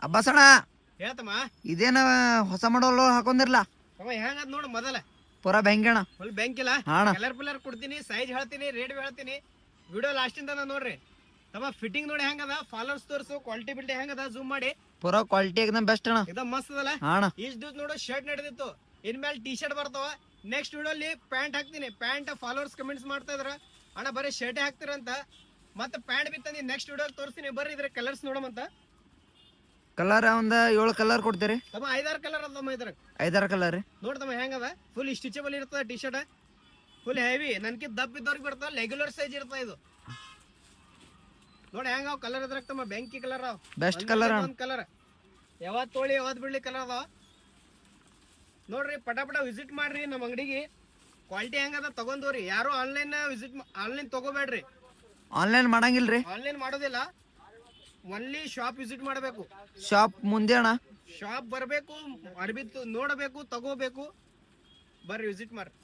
ಅಬ್ಬಸಣ ಹೇಳ್ತಮ್ಮ ಇದೇನ ಹೊಸ ಮಾಡಲ್ ಹಾಕೊಂಡಿರ್ಲ ತಮ್ಮ ಹೆಂಗದ್ ನೋಡು ಮೊದಲ ಪೂರಾ ಬೆಂಗಣ ಫುಲ್ ಬ್ಯಾಂಕಿಲ್ಲ ಅಣ್ಣ ಕಲರ್ ಪಿಲ್ಲರ್ ಕೊಡ್ತೀನಿ ಸೈಜ್ ಹೇಳ್ತೀನಿ ರೇಟ್ ಹೇಳ್ತೀನಿ ವಿಡಿಯೋ ಲಾಸ್ಟಿಂದ ನೋಡ್ರಿ ತಮ್ಮ ಫಿಟ್ಟಿಂಗ್ ನೋಡಿ ಹೆಂಗದ ಫಾಲೋರ್ಸ್ ತೋರ್ಸು ಕ್ವಾಲಿಟಿ ಬಿಲ್ಟಿ ಹೆಂಗದ ಜೂಮ್ ಮಾಡಿ ಪೂರಾ ಕ್ವಾಲಿಟಿ ಏಕದಮ್ ಬೆಸ್ಟ್ ಅಣ್ಣ ಇದಮ್ ಮಸ್ತ್ ಅದಲ್ಲ ಅಣ್ಣ ಇಷ್ಟ ದಿವ್ಸ ನೋಡು ಶರ್ಟ್ ನಡೆದಿತ್ತು ಇನ್ಮೇಲೆ ಟಿ ಶರ್ಟ್ ಬರ್ತಾವ ನೆಕ್ಸ್ಟ್ ವಿಡಿಯೋಲಿ ಪ್ಯಾಂಟ್ ಹಾಕ್ತೀನಿ ಪ್ಯಾಂಟ್ ಫಾಲೋವರ್ಸ್ ಕಮೆಂಟ್ಸ್ ಮಾಡ್ತಾ ಇದ್ರ ಅಣ್ಣ ಬರೀ ಶರ್ಟೇ ಹಾಕ್ತಿರಂತ ಮತ್ತೆ ಪ್ಯಾಂಟ್ ಬಿತ್ತಂದಿ ನೆಕ್ಸ್ಟ್ ವಿಡಿಯೋ ತೋರಿಸ್ತೀನಿ ಬರ್ರಿ ಇದ್ರ ಕಲರ್ಸ್ ನೋಡಮಂತ ಕಲರ್ ಒಂದ 7 ಕಲರ್ ಕೊಡ್ತೀರಿ ತಮ್ಮ 5-6 ಕಲರ್ ಅದ ಇದ್ರ 5-6 ಕಲರ್ ರೀ ನೋಡ್ತಮ್ಮ ಹೆಂಗದ ಫುಲ್ ಸ್ಟಿಚಬಲ್ ಇರ್ತದ ಟಿ ಶರ್ಟ್ ಫುಲ್ ಹೆವಿ ನನ್ಕಿ ದಪ್ಪ ಇದ್ದವ್ರಿಗೆ ಬರ್ತದ ರೆಗ್ಯುಲರ್ ಸೈಜ್ ಇರ್ತದ ಇದು ನೋಡಿ ಹೆಂಗ ಕಲರ್ ಇದ್ರಾಗ ತಮ್ಮ ಬೆಂಕಿ ಕಲರ್ ಅವ ಬೆಸ್ಟ್ ಕಲರ್ ಒಂದ್ ಕಲರ್ ಯಾವತ್ ತೊಳಿ ಯಾವತ್ ಬಿಡ್ಲಿ ಕಲರ್ ಅದಾವ ನೋಡ್ರಿ ಪಟ ವಿಸಿಟ್ ಮಾಡ್ರಿ ನಮ್ಮ ಅಂಗಡಿಗೆ ಕ್ವಾಲಿಟಿ ಹೆಂಗದ ತಗೊಂಡವ್ರಿ ಯಾರು ಆನ್ಲೈನ್ ತಗೋಬೇಡ್ರಿ ಆನ್ಲೈನ್ ಮಾಡಂಗಿಲ್ರಿ ಆನ್ಲೈನ್ ಮಾಡೋದಿಲ್ಲ ಒನ್ಲಿ ಶಾಪ್ ವಿಸಿಟ್ ಮಾಡಬೇಕು ಶಾಪ್ ಮುಂದೆ ಅಣ್ಣ ಶಾಪ್ ಬರಬೇಕು ಅರ್ಬಿ ನೋಡಬೇಕು ತಗೋಬೇಕು ಬರ್ರಿ ವಿಸಿಟ್ ಮಾಡ್ರಿ